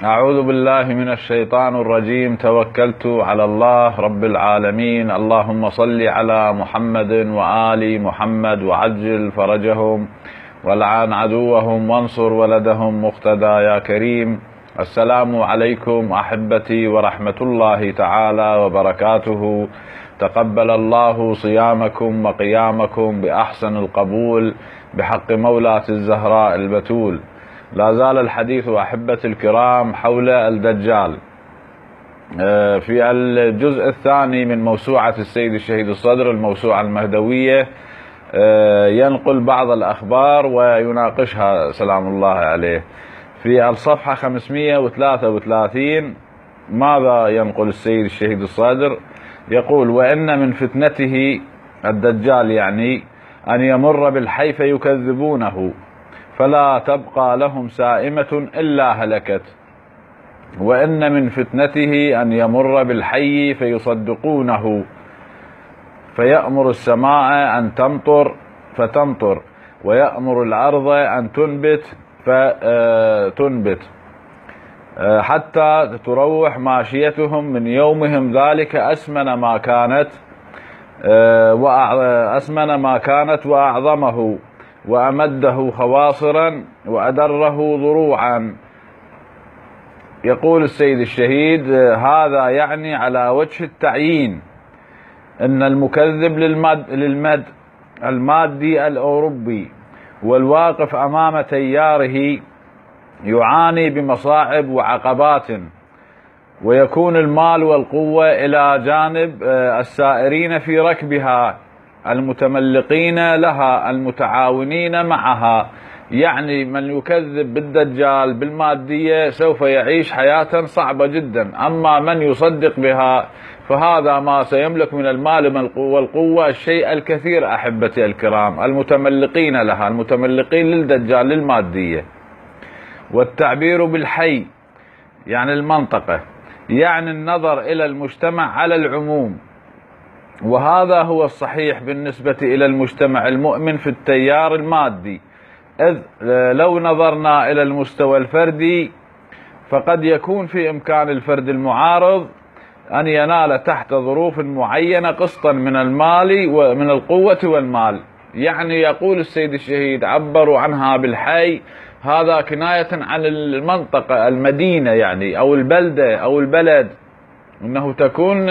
أعوذ بالله من الشيطان الرجيم. توكلت على الله رب العالمين. اللهم صل على محمد وآل محمد وعجل فرجهم والعن عدوهم وانصر ولدهم مقتدى يا كريم. السلام عليكم أحبتي ورحمة الله تعالى وبركاته. تقبل الله صيامكم وقيامكم بأحسن القبول بحق مولاة الزهراء البتول. لا زال الحديث أحبتي الكرام حول الدجال. في الجزء الثاني من موسوعة السيد الشهيد الصدر، الموسوعة المهدوية، ينقل بعض الأخبار ويناقشها سلام الله عليه. في الصفحة 533 ماذا ينقل السيد الشهيد الصدر؟ يقول: وإن من فتنته الدجال يعني أن يمر بالحي فيكذبونه فلا تبقى لهم سائمة إلا هلكت، وإن من فتنته أن يمر بالحي فيصدقونه فيأمر السماء أن تمطر فتمطر، ويأمر الأرض أن تنبت فتنبت، حتى تروح ماشيتهم من يومهم ذلك أسمن ما كانت وأعظمه، وأمده خواصرا وأدره ضروعا. يقول السيد الشهيد: هذا يعني على وجه التعيين أن المكذب للمد المادي الأوروبي والواقف أمام تياره يعاني بمصاعب وعقبات، ويكون المال والقوة إلى جانب السائرين في ركبها المتملقين لها المتعاونين معها. يعني من يكذب بالدجال بالمادية سوف يعيش حياة صعبة جدا، أما من يصدق بها فهذا ما سيملك من المال والقوة الشيء الكثير. أحبتي الكرام، المتملقين لها، المتملقين للدجال للمادية. والتعبير بالحي يعني المنطقة، يعني النظر إلى المجتمع على العموم، وهذا هو الصحيح بالنسبة إلى المجتمع المؤمن في التيار المادي، إذ لو نظرنا إلى المستوى الفردي فقد يكون في إمكان الفرد المعارض أن ينال تحت ظروف معينة قسطا من المال ومن القوة والمال. يعني يقول السيد الشهيد عبروا عنها بالحي، هذا كناية عن المنطقة المدينة يعني أو البلدة أو البلد، أنه تكون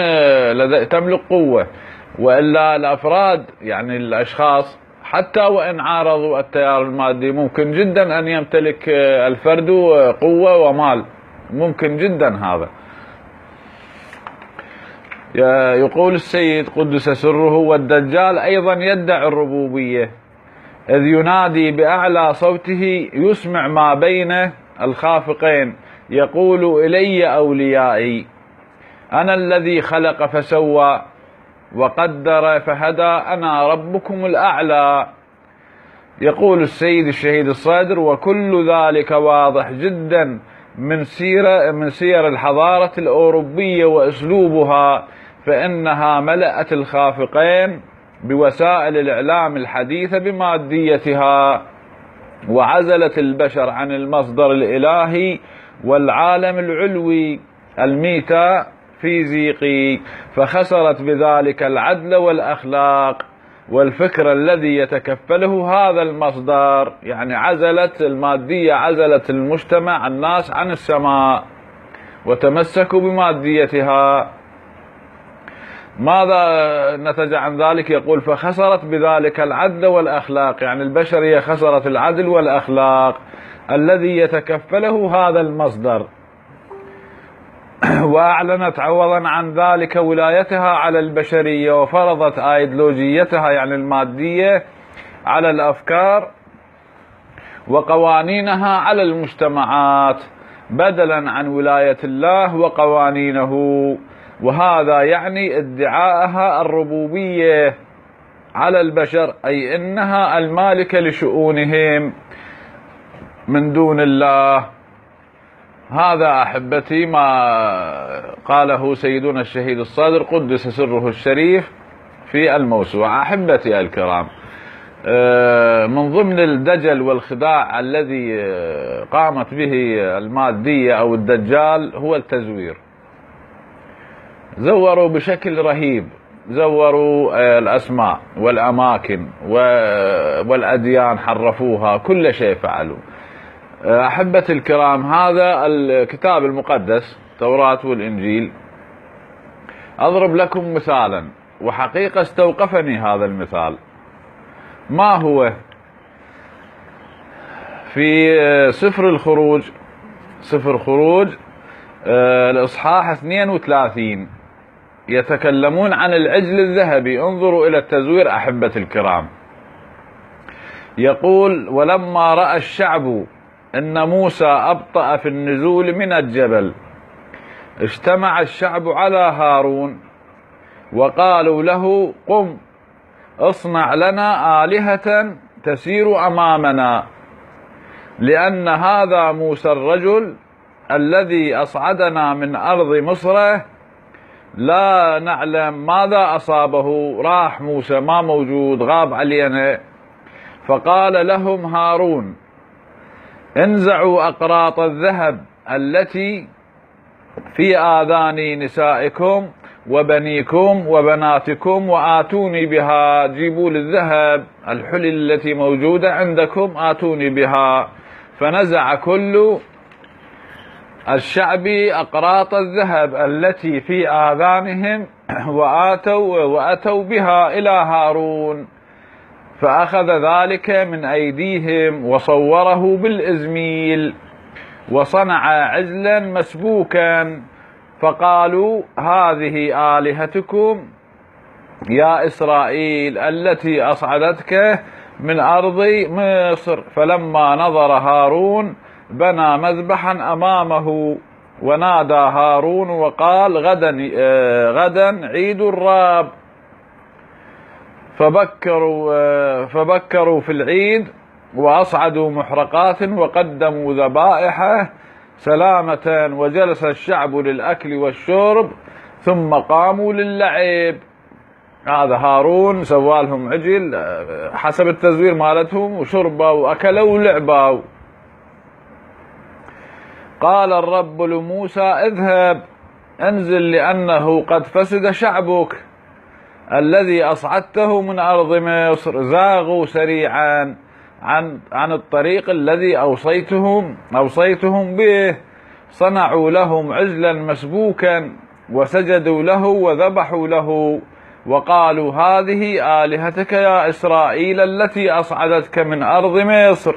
تملك قوة. وإلا الأفراد يعني الأشخاص حتى وإن عارضوا التيار المادي ممكن جدا أن يمتلك الفرد قوة ومال، ممكن جدا هذا. يقول السيد قدس سره: والدجال أيضا يدعي الربوبية، إذ ينادي بأعلى صوته يسمع ما بين الخافقين، يقول: إلي أوليائي، أنا الذي خلق فسوى وقدر فهدى، أنا ربكم الأعلى. يقول السيد الشهيد الصدر: وكل ذلك واضح جدا من سير الحضارة الأوروبية وأسلوبها، فإنها ملأت الخافقين بوسائل الإعلام الحديثة بماديتها، وعزلت البشر عن المصدر الإلهي والعالم العلوي الميتافيزيقي، فخسرت بذلك العدل والأخلاق والفكر الذي يتكفله هذا المصدر. يعني عزلت المادية، عزلت المجتمع الناس عن السماء وتمسكوا بماديتها. ماذا نتج عن ذلك؟ يقول: فخسرت بذلك العدل والأخلاق، يعني البشرية خسرت العدل والأخلاق الذي يتكفله هذا المصدر، وأعلنت عوضا عن ذلك ولايتها على البشرية، وفرضت أيديولوجيتها يعني المادية على الأفكار وقوانينها على المجتمعات بدلا عن ولاية الله وقوانينه. وهذا يعني ادعاءها الربوبية على البشر، أي إنها المالكة لشؤونهم من دون الله. هذا أحبتي ما قاله سيدنا الشهيد الصدر قدس سره الشريف في الموسوعة. أحبتي الكرام، من ضمن الدجل والخداع الذي قامت به المادية أو الدجال هو التزوير. زوروا بشكل رهيب، زوروا الأسماء والأماكن والأديان، حرفوها، كل شيء فعلوا. أحبتي الكرام، هذا الكتاب المقدس التوراة والإنجيل، أضرب لكم مثالا، وحقيقة استوقفني هذا المثال. ما هو؟ في سفر الخروج الإصحاح 32 يتكلمون عن العجل الذهبي. انظروا إلى التزوير أحبتي الكرام. يقول: ولما رأى الشعب أن موسى أبطأ في النزول من الجبل اجتمع الشعب على هارون وقالوا له: قم اصنع لنا آلهة تسير أمامنا، لأن هذا موسى الرجل الذي أصعدنا من أرض مصر لا نعلم ماذا أصابه. راح موسى ما موجود، غاب علينا. فقال لهم هارون: انزعوا أقراط الذهب التي في آذان نسائكم وبنيكم وبناتكم وآتوني بها. جيبوا للذهب الحلي التي موجودة عندكم، آتوني بها. فنزع كل الشعب أقراط الذهب التي في آذانهم وأتوا بها إلى هارون، فأخذ ذلك من أيديهم وصوره بالإزميل وصنع عجلا مسبوكا، فقالوا: هذه آلهتكم يا إسرائيل التي أصعدتك من أرض مصر. فلما نظر هارون بنى مذبحا أمامه، ونادى هارون وقال: غدا عيد الرب. فبكروا في العيد وأصعدوا محرقات وقدموا ذبائح سلامة، وجلس الشعب للأكل والشرب ثم قاموا للعب. هذا هارون سوالهم عجل حسب التزوير مالتهم، وشربوا وأكلوا ولعبوا. قال الرب لموسى: اذهب انزل، لأنه قد فسد شعبك الذي أصعدته من أرض مصر. زاغوا سريعا عن الطريق الذي أوصيتهم به. صنعوا لهم عجلا مسبوكا وسجدوا له وذبحوا له، وقالوا: هذه آلهتك يا إسرائيل التي أصعدتك من أرض مصر.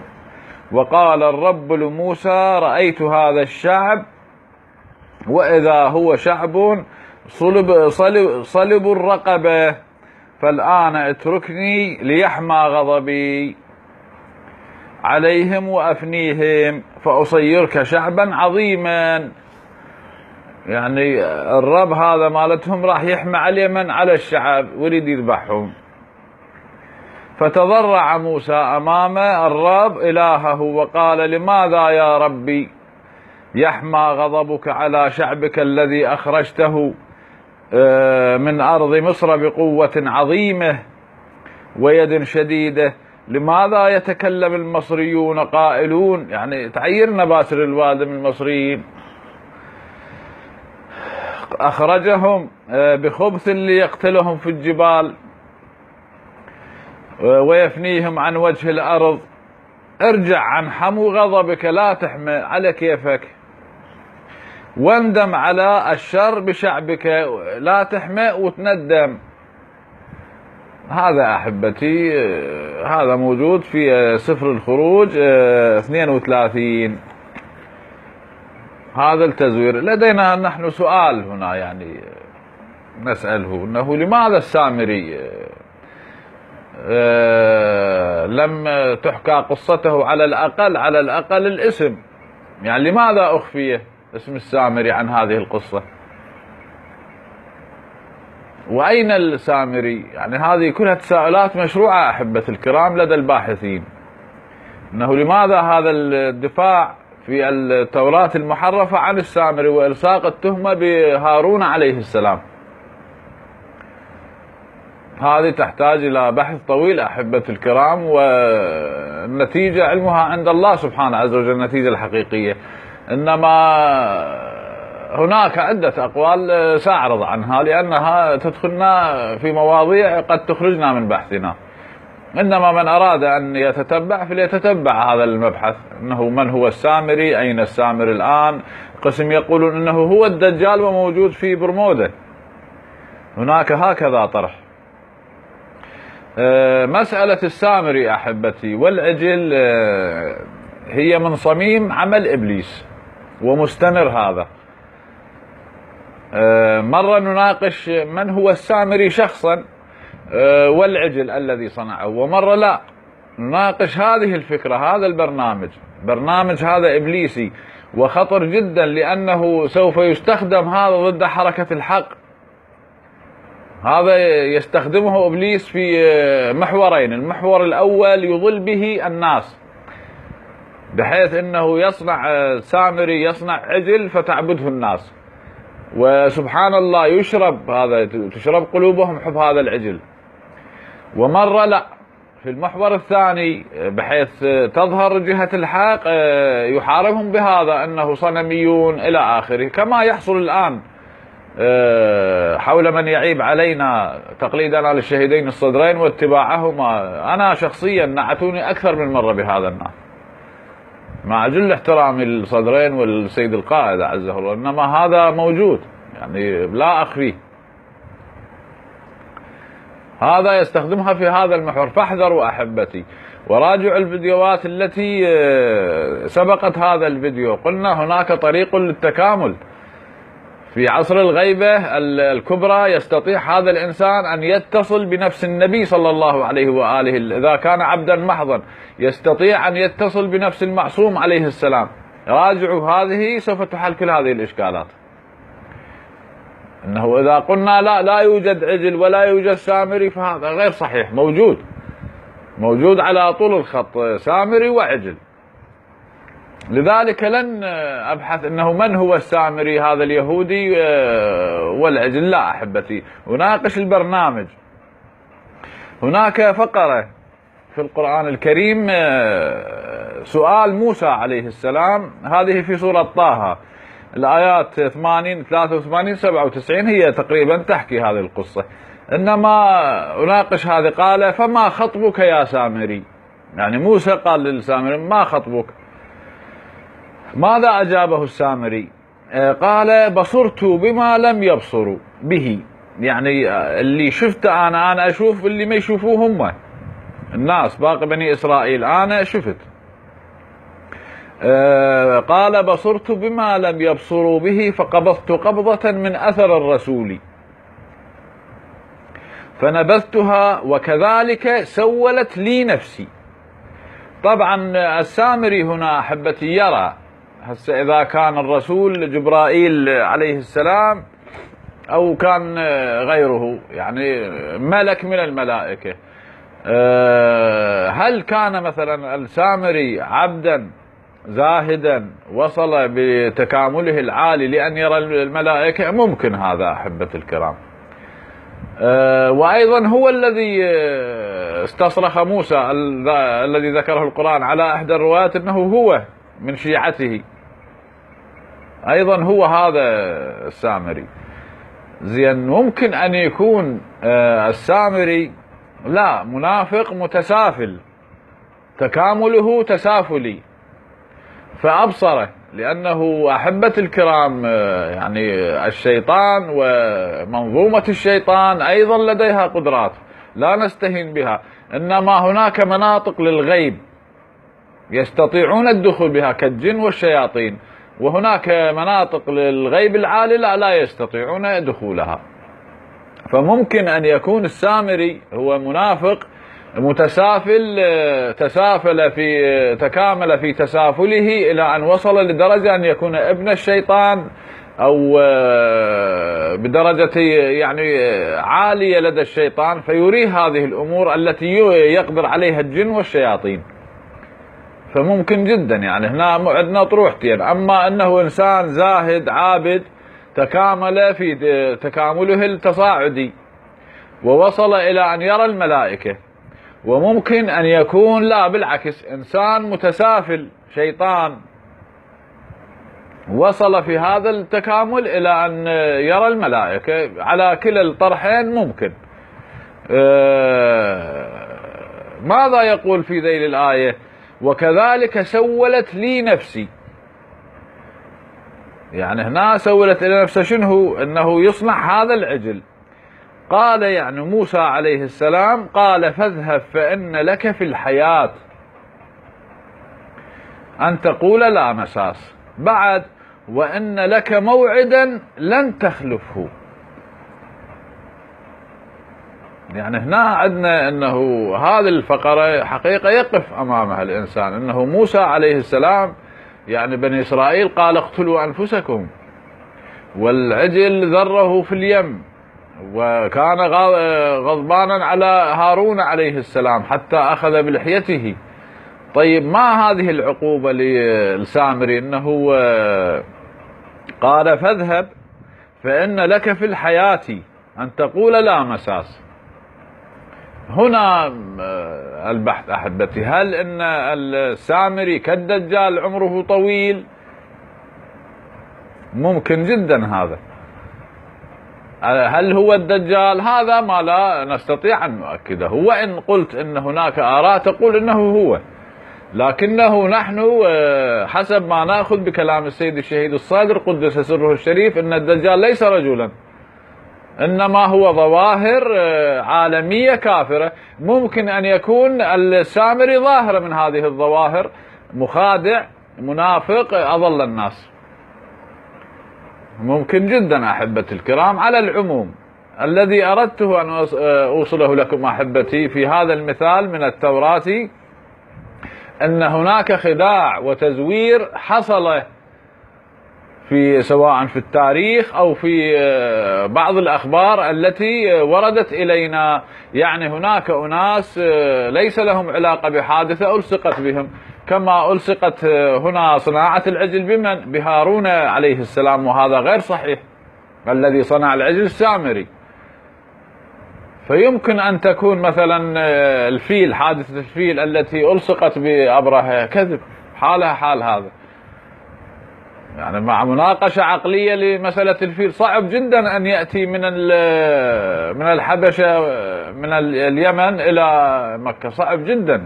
وقال الرب لموسى: رأيت هذا الشعب، وإذا هو شعب صلب الرقبة، فالآن اتركني ليحمى غضبي عليهم وأفنيهم، فأصيرك شعبا عظيما. يعني الرب هذا مالتهم راح يحمى عليهم على الشعب ويريد يذبحهم. فتضرع موسى أمام الرب إلهه وقال: لماذا يا ربي يحمى غضبك على شعبك الذي أخرجته من أرض مصر بقوة عظيمة ويد شديدة؟ لماذا يتكلم المصريون قائلون، يعني تعيرنا باسر الوادم المصريين، أخرجهم بخبث ليقتلهم في الجبال ويفنيهم عن وجه الأرض. ارجع عن حمو غضبك، لا تحمى على كيفك، واندم على الشر بشعبك، لا تحمى وتندم. هذا أحبتي هذا موجود في سفر الخروج 32. هذا التزوير. لدينا نحن سؤال هنا، يعني نسأله أنه لماذا السامري لم تحكى قصته على الأقل الاسم؟ يعني لماذا أخفي اسم السامري عن هذه القصة؟ وأين السامري؟ يعني هذه كلها تساؤلات مشروعة أحبة الكرام لدى الباحثين، أنه لماذا هذا الدفاع في التوراة المحرفة عن السامري وإلصاق التهمة بهارون عليه السلام؟ هذه تحتاج إلى بحث طويل أحبة الكرام، والنتيجة علمها عند الله سبحانه عز وجل، النتيجة الحقيقية. إنما هناك عدة أقوال سأعرض عنها لأنها تدخلنا في مواضيع قد تخرجنا من بحثنا. إنما من أراد أن يتتبع فليتتبع هذا المبحث، أنه من هو السامري، أين السامري الآن. قسم يقولون أنه هو الدجال وموجود في برمودا. هناك هكذا طرح. مسألة السامري أحبتي والعجل هي من صميم عمل إبليس ومستمر. هذا مرة نناقش من هو السامري شخصا والعجل الذي صنعه، ومرة لا نناقش هذه الفكرة، هذا برنامج هذا إبليسي وخطر جدا، لأنه سوف يستخدم هذا ضد حركة الحق. هذا يستخدمه إبليس في محورين. المحور الأول يضل به الناس، بحيث أنه يصنع سامري، يصنع عجل فتعبده الناس، وسبحان الله تشرب قلوبهم حب هذا العجل. ومرة لا، في المحور الثاني بحيث تظهر جهة الحق يحاربهم بهذا أنه صنميون إلى آخره، كما يحصل الآن حول من يعيب علينا تقليدنا للشهيدين الصدرين واتباعهما. أنا شخصيا نعتوني أكثر من مرة بهذا النوع، مع جل احترامي للصدرين والسيد القائد عزه الله، إنما هذا موجود يعني لا أخفيه. هذا يستخدمها في هذا المحور، فاحذروا أحبتي وراجعوا الفيديوهات التي سبقت هذا الفيديو. قلنا هناك طريق للتكامل. في عصر الغيبة الكبرى يستطيع هذا الإنسان أن يتصل بنفس النبي صلى الله عليه وآله، إذا كان عبدا محضا يستطيع أن يتصل بنفس المعصوم عليه السلام. راجعوا هذه سوف تحل كل هذه الإشكالات. إنه إذا قلنا لا يوجد عجل ولا يوجد سامري فهذا غير صحيح. موجود على طول الخط سامري وعجل. لذلك لن أبحث أنه من هو السامري هذا اليهودي والعجل، لا أحبتي، أناقش البرنامج. هناك فقرة في القرآن الكريم سؤال موسى عليه السلام، هذه في سورة طه الآيات 80 83 97 هي تقريبا تحكي هذه القصة. إنما أناقش هذه. قال فما خطبك يا سامري، يعني موسى قال للسامري ما خطبك؟ ماذا أجابه السامري؟ قال بصرت بما لم يبصروا به، يعني اللي شفته أنا أشوف اللي ما يشوفوه هم الناس باقي بني إسرائيل، أنا شفت. قال بصرت بما لم يبصروا به فقبضت قبضة من أثر الرسول فنبذتها وكذلك سولت لي نفسي. طبعا السامري هنا أحبتي يرى هسه إذا كان الرسول جبرائيل عليه السلام أو كان غيره يعني ملك من الملائكة، هل كان مثلا السامري عبدا زاهدا وصل بتكامله العالي لأن يرى الملائكة؟ ممكن هذا أحبة الكرام. وأيضا هو الذي استصرخ موسى الذي ذكره القرآن على إحدى الروايات أنه هو من شيعته، أيضا هو هذا السامري. زين، ممكن أن يكون السامري لا منافق متسافل، تكامله تسافلي فأبصره، لأنه أحبة الكرام يعني الشيطان ومنظومة الشيطان أيضا لديها قدرات لا نستهين بها، إنما هناك مناطق للغيب يستطيعون الدخول بها كالجن والشياطين، وهناك مناطق للغيب العالي لا يستطيعون دخولها. فممكن أن يكون السامري هو منافق متسافل، تكامل في تسافله إلى أن وصل لدرجة أن يكون ابن الشيطان أو بدرجة يعني عالية لدى الشيطان، فيريه هذه الأمور التي يقدر عليها الجن والشياطين. فممكن جدا يعني هنا عندنا طروحتين، أما أنه إنسان زاهد عابد تكامل في تكامله التصاعدي ووصل إلى أن يرى الملائكة. وممكن أن يكون لا بالعكس، إنسان متسافل شيطان وصل في هذا التكامل إلى أن يرى الملائكة. على كلا الطرحين ممكن. ماذا يقول في ذيل الآية؟ وكذلك سولت لي نفسي. يعني هنا سولت إلى نفسه شنو؟ أنه يصنع هذا العجل. قال يعني موسى عليه السلام قال فاذهب فإن لك في الحياة أن تقول لا مساس، بعد وإن لك موعدا لن تخلفه. يعني هنا عندنا أنه هذه الفقرة حقيقة يقف أمامها الإنسان، أنه موسى عليه السلام يعني بني إسرائيل قال اقتلوا أنفسكم، والعجل ذره في اليم، وكان غضبانا على هارون عليه السلام حتى أخذ بلحيته. طيب ما هذه العقوبة للسامري؟ أنه قال فاذهب فإن لك في الحياة أن تقول لا مساس. هنا البحث أحبتي، هل إن السامري كالدجال عمره طويل؟ ممكن جدا هذا. هل هو الدجال؟ هذا ما لا نستطيع أن نؤكده. وإن قلت إن هناك آراء تقول إنه هو، لكنه نحن حسب ما نأخذ بكلام السيد الشهيد الصادر قدس سره الشريف إن الدجال ليس رجلا، إنما هو ظواهر عالمية كافرة. ممكن أن يكون السامري ظاهرة من هذه الظواهر، مخادع منافق أضل الناس. ممكن جدا أحبتي الكرام. على العموم الذي أردته أن أوصله لكم أحبتي في هذا المثال من التوراة أن هناك خداع وتزوير حصل في سواء في التاريخ أو في بعض الأخبار التي وردت إلينا. يعني هناك أناس ليس لهم علاقة بحادثة ألصقت بهم، كما ألصقت هنا صناعة العجل بمن؟ بهارون عليه السلام، وهذا غير صحيح. الذي صنع العجل السامري. فيمكن أن تكون مثلا الفيل، حادثة الفيل التي ألصقت بأبرهة كذب، حالها حال هذا. يعني مع مناقشة عقلية لمسألة الفيل صعب جدا أن يأتي من الحبشة من اليمن إلى مكة، صعب جدا.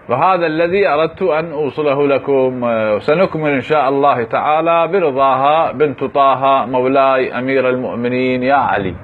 وهذا الذي أردت أن أوصله لكم. سنكمل إن شاء الله تعالى برضاها بنت طه مولاي أمير المؤمنين يا علي.